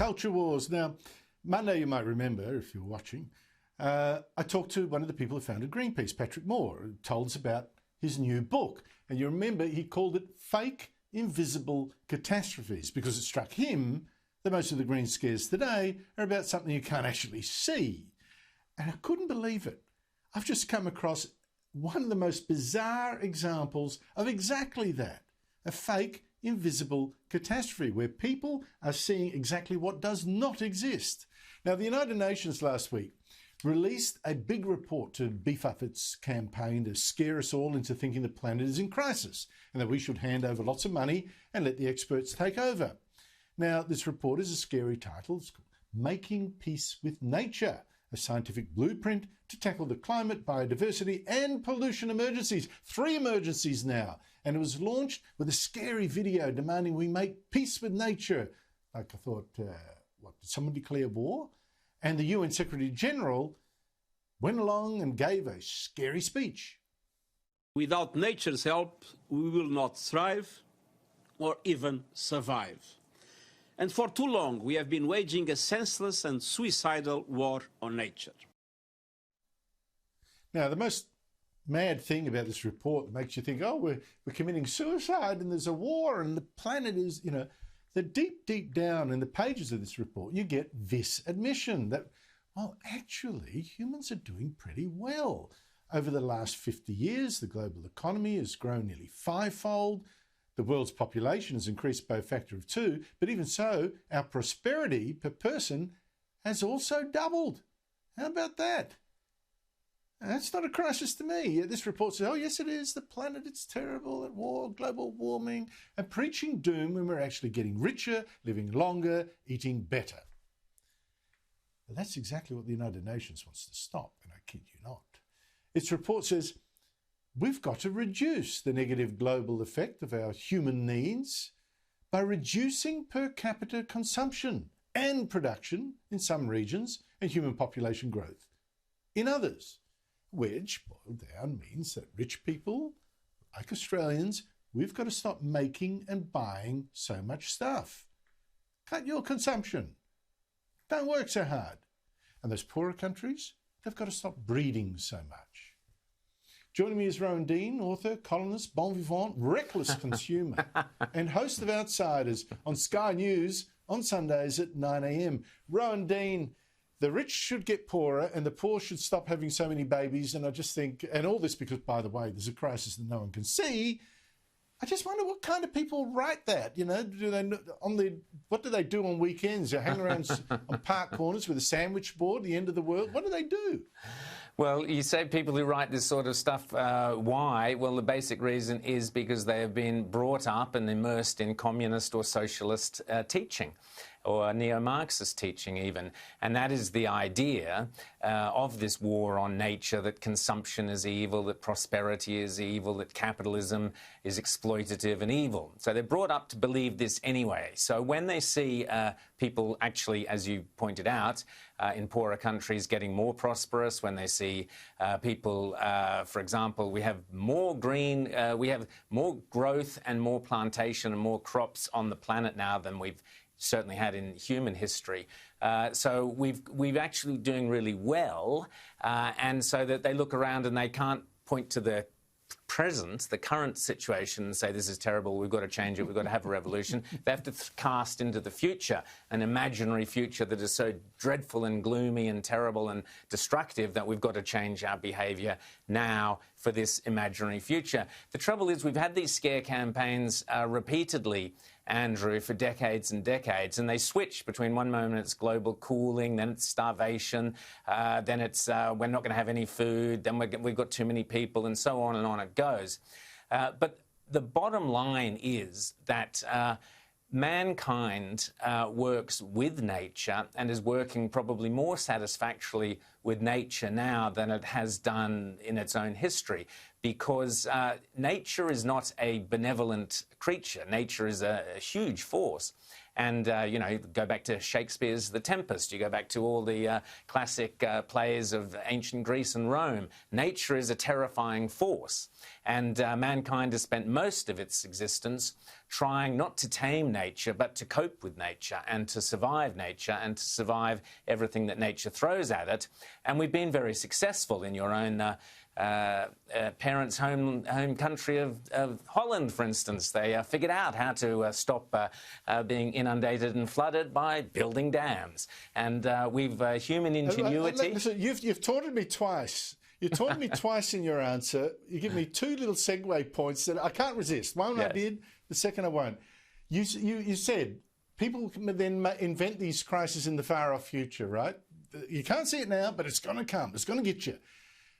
culture wars. Now, Monday, you might remember, if you're watching, I talked to one of the people who founded Greenpeace, Patrick Moore, who told us about his new book. And you remember he called it Fake Invisible Catastrophes, because it struck him that most of the green scares today are about something you can't actually see. And I couldn't believe it. I've just come across one of the most bizarre examples of exactly that, a fake invisible catastrophe where people are seeing exactly what does not exist. Now, the United Nations last week released a big report to beef up its campaign to scare us all into thinking the planet is in crisis and that we should hand over lots of money and let the experts take over. Now, this report is a scary title. It's called Making Peace with Nature, a scientific blueprint to tackle the climate, biodiversity and pollution emergencies. 3 emergencies now. And it was launched with a scary video demanding we make peace with nature. Like I thought, what, did someone declare war? And the UN Secretary General went along and gave a scary speech. Without nature's help, we will not thrive or even survive. And for too long, we have been waging a senseless and suicidal war on nature. Now, the most mad thing about this report that makes you think, oh, we're committing suicide and there's a war and the planet is, you know, the deep down in the pages of this report, you get this admission that, well, actually, humans are doing pretty well. Over the last 50 years, the global economy has grown nearly 5-fold. The world's population has increased by a factor of 2, but even so, our prosperity per person has also doubled. How about that? That's not a crisis to me. This report says, oh, yes, it is. The planet, it's terrible, at war, global warming, and preaching doom when we're actually getting richer, living longer, eating better. But that's exactly what the United Nations wants to stop, and I kid you not. Its report says, we've got to reduce the negative global effect of our human needs by reducing per capita consumption and production in some regions and human population growth in others, which, boiled down, means that rich people, like Australians, we've got to stop making and buying so much stuff. Cut your consumption. Don't work so hard. And those poorer countries, they've got to stop breeding so much. Joining me is Rowan Dean, author, columnist, bon vivant, reckless consumer, and host of Outsiders on Sky News on Sundays at 9 a.m. Rowan Dean, the rich should get poorer and the poor should stop having so many babies. And I just think, and all this because, by the way, there's a crisis that no one can see. I just wonder what kind of people write that. You know, what do they do on weekends? They hang around on park corners with a sandwich board, the end of the world. What do they do? Well, you say people who write this sort of stuff, why? Well, the basic reason is because they have been brought up and immersed in communist or socialist teaching, or neo-Marxist teaching even. And that is the idea of this war on nature, that consumption is evil, that prosperity is evil, that capitalism is exploitative and evil. So they're brought up to believe this anyway. So when they see people actually, as you pointed out, in poorer countries getting more prosperous, when they see people, for example, we have more green, we have more growth and more plantation and more crops on the planet now than we've certainly had in human history. So we've actually doing really well, and so that they look around and they can't point to the present, the current situation, and say this is terrible, we've got to change it, we've got to have a revolution. They have to cast into the future, an imaginary future that is so dreadful and gloomy and terrible and destructive that we've got to change our behaviour now for this imaginary future. The trouble is we've had these scare campaigns repeatedly, Andrew, for decades and decades, and they switch between one moment it's global cooling, then it's starvation, then it's we're not going to have any food, then we've got too many people, and so on and on it goes. But the bottom line is that mankind works with nature and is working probably more satisfactorily with nature now than it has done in its own history, because nature is not a benevolent creature. Nature is a huge force. And, you know, go back to Shakespeare's The Tempest, you go back to all the classic plays of ancient Greece and Rome. Nature is a terrifying force. And mankind has spent most of its existence trying not to tame nature, but to cope with nature and to survive nature and to survive everything that nature throws at it. And we've been very successful. In your own parents' home country of Holland, for instance, they figured out how to stop being inundated and flooded by building dams. And we've human ingenuity. Listen, you've taunted me twice. You taunted me twice in your answer. You give me two little segue points that I can't resist. One I did, the second I won't. You said people can then invent these crises in the far-off future, right? You can't see it now, but it's going to come. It's going to get you.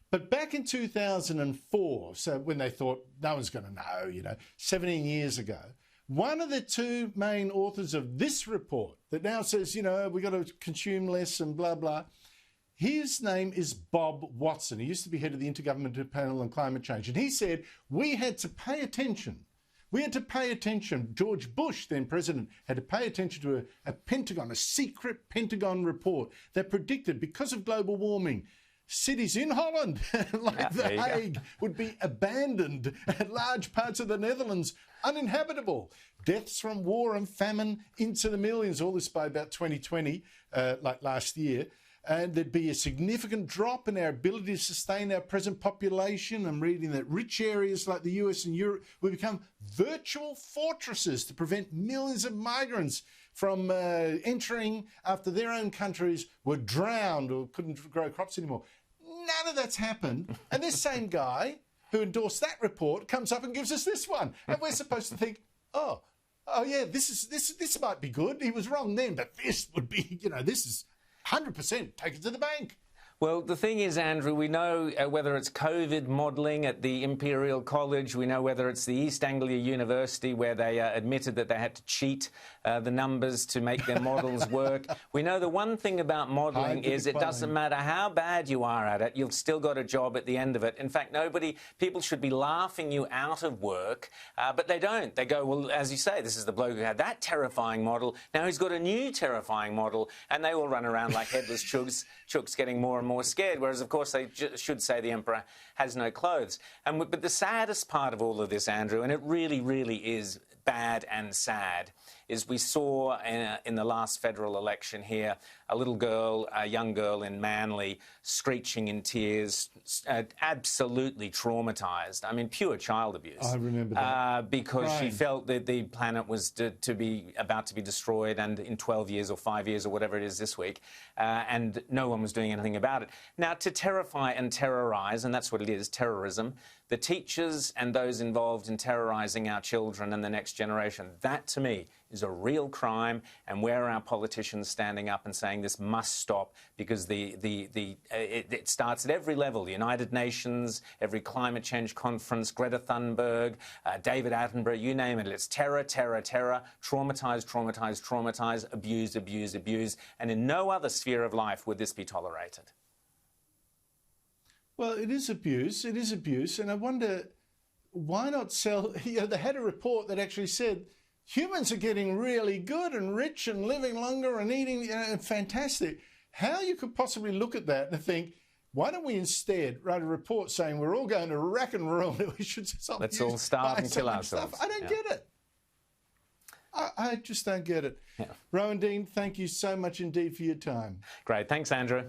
But back in 2004, so when they thought no one's going to know, 17 years ago, one of the two main authors of this report that now says, we've got to consume less and blah, blah, his name is Bob Watson. He used to be head of the Intergovernmental Panel on Climate Change. And he said, we had to pay attention. We had to pay attention. George Bush, then president, had to pay attention to a secret Pentagon report that predicted, because of global warming, cities in Holland, like The Hague, would be abandoned, and large parts of the Netherlands uninhabitable. Deaths from war and famine into the millions, all this by about 2020, like last year. And there'd be a significant drop in our ability to sustain our present population. I'm reading that rich areas like the US and Europe will become virtual fortresses to prevent millions of migrants from entering after their own countries were drowned or couldn't grow crops anymore. None of that's happened. And this same guy who endorsed that report comes up and gives us this one. And we're supposed to think, oh yeah, this might be good. He was wrong then, but this would be, this is 100% take it to the bank. Well, the thing is, Andrew, we know whether it's COVID modelling at the Imperial College, we know whether it's the East Anglia University where they admitted that they had to cheat the numbers to make their models work. We know the one thing about modelling is it doesn't matter how bad you are at it, you've still got a job at the end of it. In fact, people should be laughing you out of work, but they don't. They go, well, as you say, this is the bloke who had that terrifying model. Now he's got a new terrifying model, and they all run around like headless chooks getting more and more scared, whereas, of course, they should say the emperor has no clothes. But the saddest part of all of this, Andrew, and it really, really is bad and sad, is we saw in the last federal election here a little girl, a young girl in Manly, screeching in tears, absolutely traumatised. I mean, pure child abuse. I remember that. Because she felt that the planet was about to be destroyed, and in 12 years or 5 years or whatever it is this week, and no one was doing anything about it. Now, to terrify and terrorise, and that's what it is, terrorism, the teachers and those involved in terrorising our children and the next generation, that to me is a real crime, and where are our politicians standing up and saying this must stop, because it starts at every level, the United Nations, every climate change conference, Greta Thunberg, David Attenborough, you name it. It's terror, terror, terror, traumatise, traumatise, traumatise, abuse, abuse, abuse, and in no other sphere of life would this be tolerated. Well, it is abuse, and I wonder, why not sell... they had a report that actually said humans are getting really good and rich and living longer and eating fantastic. How you could possibly look at that and think, why don't we instead write a report saying we're all going to rack and ruin, we should stop. Let's all starve and kill ourselves. I don't get it. I just don't get it. Yeah. Rowan Dean, thank you so much indeed for your time. Great. Thanks, Andrew.